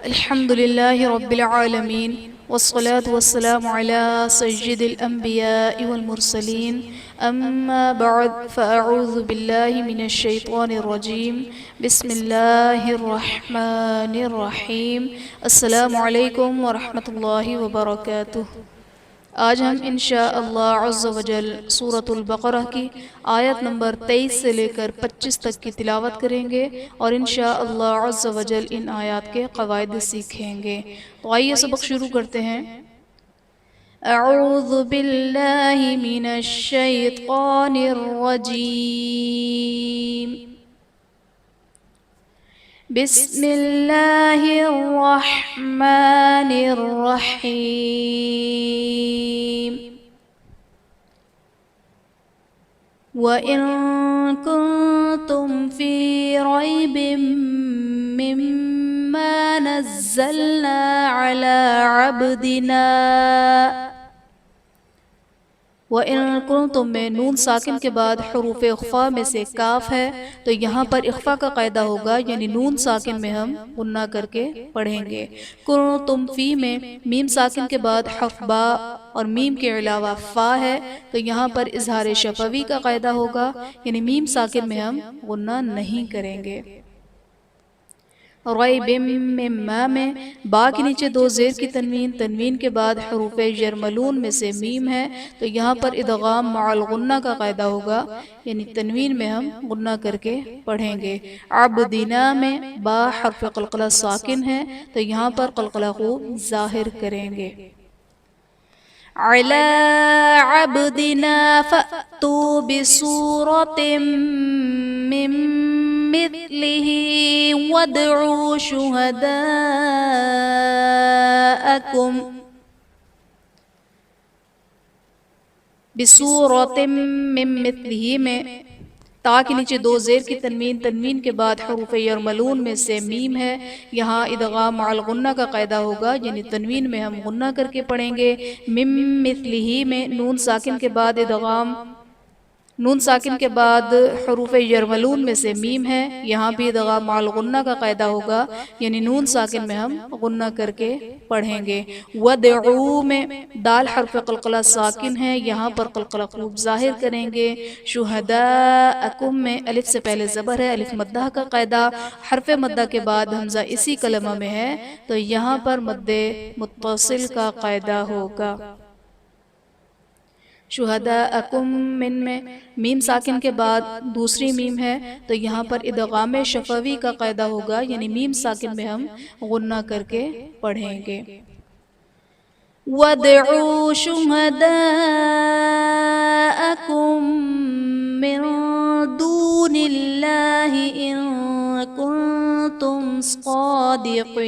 الحمد لله رب العالمين والصلاة والسلام على سيد الأنبياء والمرسلين أما بعد فأعوذ بالله من الشيطان الرجيم بسم الله الرحمن الرحيم السلام عليكم ورحمة الله وبركاته۔ آج ہم انشاءاللہ عز و جل سورۃ البقرہ کی آیت نمبر 23 سے لے کر 25 تک کی تلاوت کریں گے اور انشاءاللہ عز و جل ان آیات کے قواعد سیکھیں گے۔ تو آئیے سبق شروع کرتے ہیں۔ اعوذ باللہ من الشیطان الرجیم، بسم اللہ الرحمن الرحیم۔ وَإِن كُنتُمْ فِي رَيْبٍ مِّمَّا نَزَّلْنَا عَلَىٰ عَبْدِنَا، وَإِن كُنتُم میں نون ساکن کے بعد حروف اخفاء میں سے کاف ہے تو یہاں پر اخفاء کا قاعدہ ہوگا، یعنی نون ساکن میں ہم غنہ کر کے پڑھیں گے۔ کنتم فی میں میم ساکن کے بعد حرف با اور میم کے علاوہ فا ہے تو یہاں پر اظہار شفوی کا قاعدہ ہوگا، یعنی میم ساکن میں ہم غنہ نہیں کریں گے۔ ریب مما میں با کے نیچے دو زیر کی تنوین، تنوین کے بعد حروف یرملون میں سے میم ہے تو یہاں پر ادغام مع الغنہ کا قاعدہ ہوگا، یعنی تنوین میں ہم غنہ کر کے پڑھیں گے۔ عبدنا میں با حرف قلقلہ ساکن ہے تو یہاں پر قلقلہ خوب ظاہر کریں گے۔ علی عبدنا فأتوا بسورة من مثله وادعوا شهداءكم بسورة من مثله میں تا کے نیچے دو زیر کی تنوین، تنوین کے بعد حروف یرملون میں سے میم ہے، یہاں ادغام مع الغنہ کا قاعدہ ہوگا، یعنی تنوین میں ہم غنہ کر کے پڑھیں گے۔ مم مثلہ میں نون ساکن کے بعد ادغام، نون ساکن کے بعد حروف یرملون میں سے میم ہے، یہاں بھی ادغام مع الغنہ کا قاعدہ ہوگا، یعنی نون ساکن میں ہم غنہ کر کے پڑھیں گے۔ ودعو میں دال حرف قلقلہ ساکن ہے، یہاں پر قلقلہ خوب ظاہر کریں گے۔ شہداءکم میں الف سے پہلے زبر ہے، الف مدہ کا قاعدہ، حرف مدہ کے بعد حمزہ اسی کلمہ میں ہے تو یہاں پر مد متصل کا قاعدہ ہوگا۔ شہداءکم من میں میم ساکن کے بعد دوسری میم ہے تو یہاں پر ادغام شفوی کا قاعدہ ہوگا، یعنی میم ساکن میں ہم غنہ کر کے پڑھیں گے۔ وَادْعُوا شُهَدَاءَكُم مِّن دُونِ اللَّهِ إِن كُنتُمْ صَادِقِينَ۔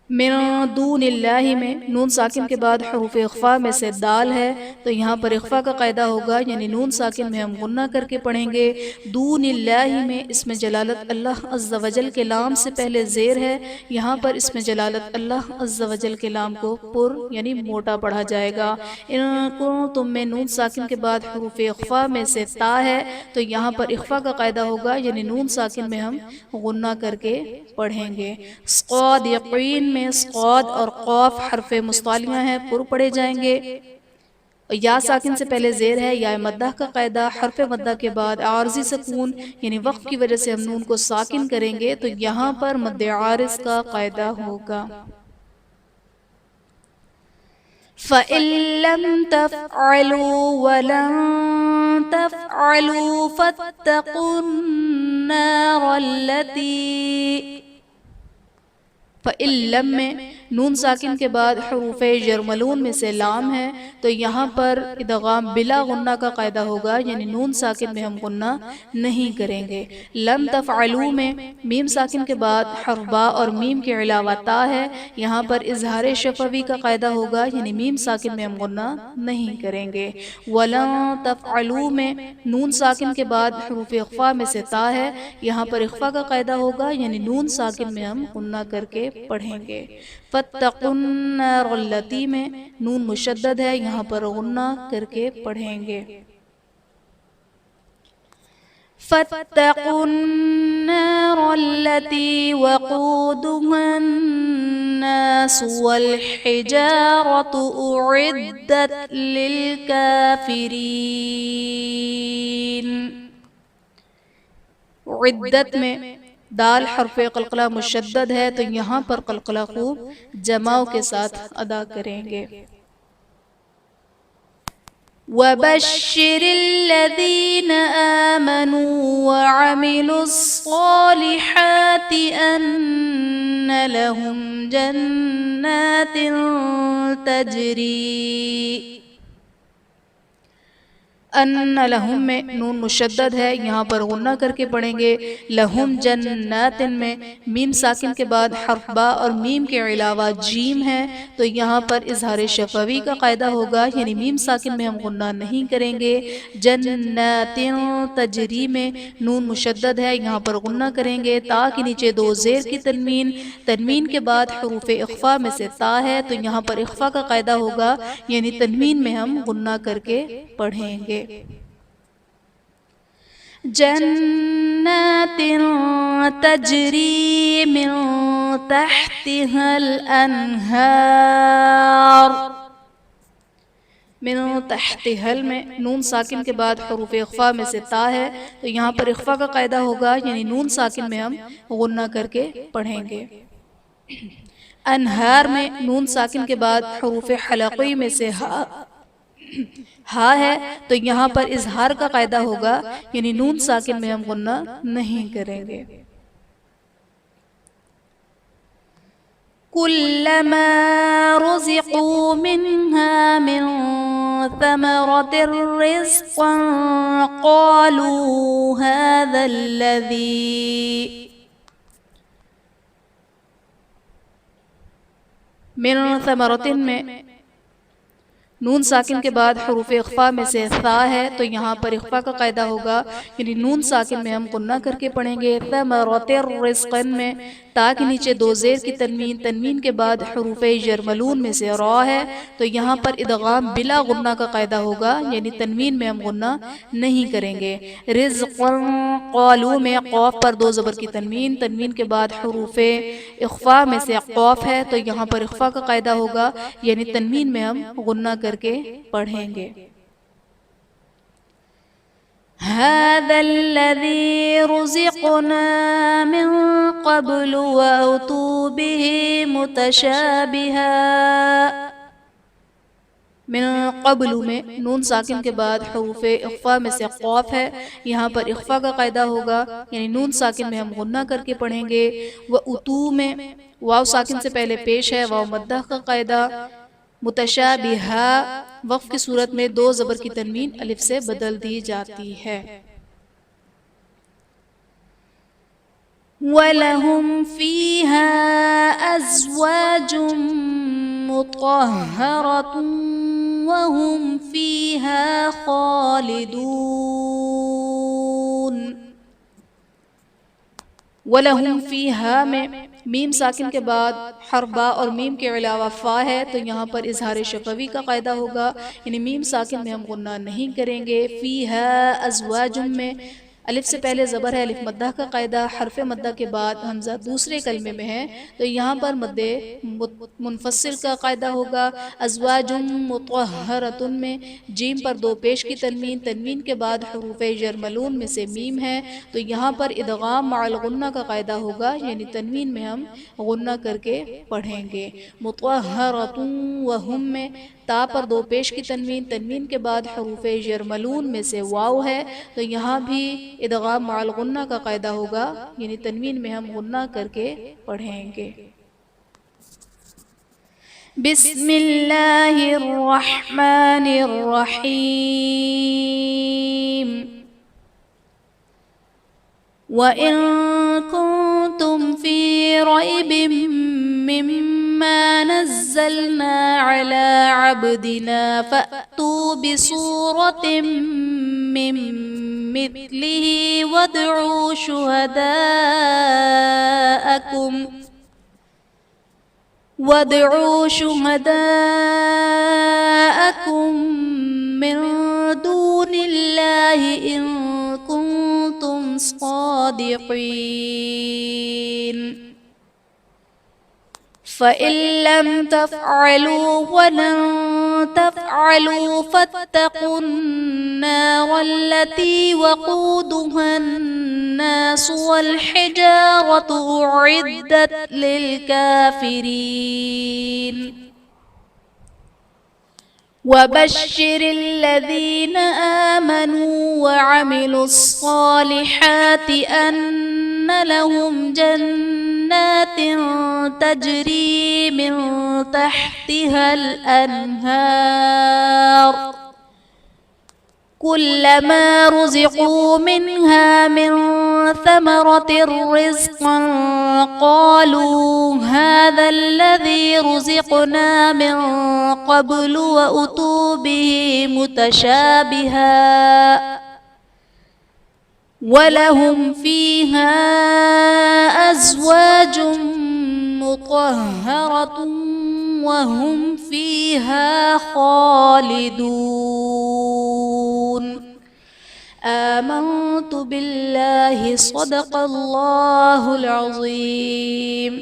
من دون اللہ میں نون ساکن کے بعد حروف اخفاء میں سے دال ہے تو یہاں پر اخفاء کا قاعدہ ہوگا، یعنی نون ساکن میں ہم غنہ کر کے پڑھیں گے۔ دون اللہ میں اسم جلالت اللہ عز و جل کے لام سے پہلے زیر ہے، یہاں پر اسم جلالت اللہ عز و جل کے لام کو پر یعنی موٹا پڑھا جائے گا۔ ان کنتم میں نون ساکن کے بعد حروف اخفاء میں سے تا ہے تو یہاں پر اخفاء کا قاعدہ ہوگا، یعنی نون ساکن میں ہم غنہ کر کے پڑھیں گے۔ صادقین میں صاد اور قاف حرف مستعلیہ ہیں، پر پڑھے جائیں گے۔ یا ساکن سے پہلے زیر ہے، یا مدہ کا قاعدہ، حرف مدہ کے بعد عارضی سکون یعنی وقف کی وجہ سے ہم نون کو ساکن کریں گے تو یہاں پر مد عارض کا قاعدہ ہوگا۔ فَإِن لَّمْ تَفْعَلُوا وَلَن تَفْعَلُوا فَاتَّقُوا النَّارَ الَّتِي فَإِلَّم میں نون ساکن کے بعد حروف یرملون میں سے لام ہے تو یہاں پر ادغام بلا غنہ کا قاعدہ ہوگا، یعنی نون ساکن میں ہم غنہ نہیں کریں گے۔ لم تفعلوا میں میم ساکن کے بعد حرف با اور میم کے علاوہ تا ہے، یہاں پر اظہار شفوی کا قاعدہ ہوگا، یعنی میم ساکن میں ہم غنہ نہیں کریں گے۔ ولن تفعلوا میں نون ساکن کے بعد حروف اخفاء میں سے تا ہے، یہاں پر اخفاء کا قاعدہ ہوگا، یعنی نون ساکن میں ہم غنہ کر کے پڑھیں گے۔ فَاتَّقُوا النَّارَ الَّتِي میں نون مشدد ہے، یہاں پر غنہ کر کے پڑھیں گے۔ فاتقوا النار التي وقودها الناس والحجارة أعدت للكافرين. عدت میں دال حرف قلقلہ مشدد ہے تو یہاں پر قلقلہ خوب جماؤ کے ساتھ ادا کریں گے. وَبَشِّرِ الَّذِينَ آمَنُوا وَعَمِلُوا الصَّالِحَاتِ أَنَّ لَهُمْ جَنَّاتٍ تَجْرِي. ان لہم میں نون مشدد ہے، یہاں پر غنہ کر کے پڑھیں گے. لہم جنات میں میم ساکن کے بعد حرف با اور میم کے علاوہ جیم ہے تو یہاں پر اظہار شفوی کا قاعدہ ہوگا، یعنی میم ساکن میں ہم غنہ نہیں کریں گے. جنات تجری میں نون مشدد ہے، یہاں پر غنہ کریں گے. تا کے نیچے دو زیر کی تنوین، تنوین کے بعد حروف اخفا میں سے تا ہے تو یہاں پر اخفا کا قاعدہ ہوگا، یعنی تنوین میں ہم غنہ کر کے پڑھیں گے. جنات تجری من تحتها الانہار. من تحتها میں نون ساکن کے بعد حروف اخفا میں سے تا ہے تو یہاں پر اخفا کا قاعدہ ہوگا، یعنی نون ساکن میں ہم غنہ کر کے پڑھیں گے. انہار میں نون ساکن کے بعد حروف حلقی میں سے ہا ہے تو یہاں پر اظہار کا قاعدہ ہوگا، یعنی نون ساکن میں ہم غنہ نہیں کریں گے. كلما رزقوا منها من ثمرة رزقا قالوا هذا الذي. من ثمرة میں نون ساکن کے بعد حروف اخفا میں سے ثا ہے تو یہاں پر اخفا کا قاعدہ ہوگا، یعنی نون ساکن میں ہم غنہ کر کے پڑھیں گے. ثمرۃ رزقا میں تا کے نیچے دو زیر کی تنوین، تنوین کے بعد حروف یرملون میں سے را ہے تو یہاں پر ادغام بلا غنہ کا قاعدہ ہوگا، یعنی تنوین میں ہم غنہ نہیں کریں گے. رزقا قالو میں قوف پر دو زبر کی تنوین، تنوین کے بعد حروف اخفا میں سے قوف ہے تو یہاں پر اخفا کا قاعدہ ہوگا، یعنی تنوین میں ہم غنہ کر کے پڑھیں گے. هذا الذي رزقنا من قبل وأتوا به متشابها. من قبل میں نون ساکن کے بعد حروف اخفا میں سے قوف ہے، یہاں پر اخفا کا قاعدہ ہوگا، یعنی نون ساکن میں ہم غنہ کر کے پڑھیں گے. وَأُتُو میں واو ساکن سے پہلے پیش ہے، واو مدہ کا قاعدہ. متشابہہ وقف کی صورت میں دو زبر کی تنوین الف سے بدل دی جاتی ہے. وَلَهُمْ فِيهَا أَزْوَاجٌ مُطَهَّرَةٌ وَهُمْ فِيهَا خَالِدُونَ. وَلَهُمْ فِيهَا میں میم ساکن کے بعد حرف با اور میم کے علاوہ فا ہے تو یہاں پر اظہار شفوی کا قاعدہ ہوگا، یعنی میم ساکن میں ہم غنہ نہیں کریں گے. فیہا ازواج میں الف سے پہلے زبر ہے، الف مدہ کا قاعدہ. حرف مدہ کے بعد حمزہ دوسرے کلمے میں ہے تو یہاں پر مد منفصل کا قاعدہ ہوگا. ازواج مطہرۃ میں جیم پر دو پیش کی تنوین، تنوین کے بعد حروف یرملون میں سے میم ہے تو یہاں پر ادغام مع الغنہ کا قاعدہ ہوگا، یعنی تنوین میں ہم غنہ کر کے پڑھیں گے. مطہرۃ وہم میں تا پر دو پیش کی تنوین، تنوین کے بعد حروف یرملون میں سے واو ہے تو یہاں بھی ادغام مع الغنہ کا قاعدہ ہوگا، یعنی تنوین میں ہم غنہ کر کے پڑھیں گے. بسم اللہ الرحمن الرحیم. وَإِن كُنتُمْ فِي رَيْبٍ مِّمَّا نَزَّلْنَا عَلَىٰ عَبْدِنَا فَأْتُوا بِسُورَةٍ مِّن مِّثْلِهِ وَادْعُوا شُهَدَاءَكُم مِّن دُونِ اللَّهِ إِن كُنتُمْ صادقين فإن لم تفعلوا ولن تفعلوا فاتقوا النار التي وقودها الناس والحجارة أعدت للكافرين وبشر الذين آمنوا وعملوا الصالحات أن لهم جنات تجري من تحتها الأنهار كلما رزقوا منها من ثمرة رزقا قالوا هذا الذي رزقنا من قبل وأتوا به متشابها ولهم فيها أزواج مطهرة وهم فيها خالدون آمنت بالله صدق اللہ العظیم۔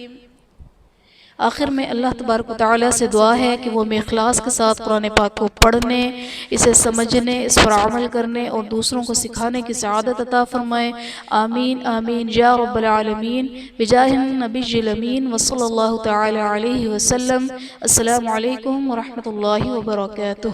آخر میں اللہ تبارک و تعالیٰ سے دعا ہے کہ وہ ہمیں اخلاص کے ساتھ قرآن پاک کو پڑھنے، اسے سمجھنے، اس پر عمل کرنے اور دوسروں کو سکھانے کی سعادت عطا فرمائے۔ آمین آمین یا رب العالمین بجاہ النبی الامین وصلی اللہ تعالی علیہ وسلم۔ السلام علیکم ورحمۃ اللہ وبرکاتہ۔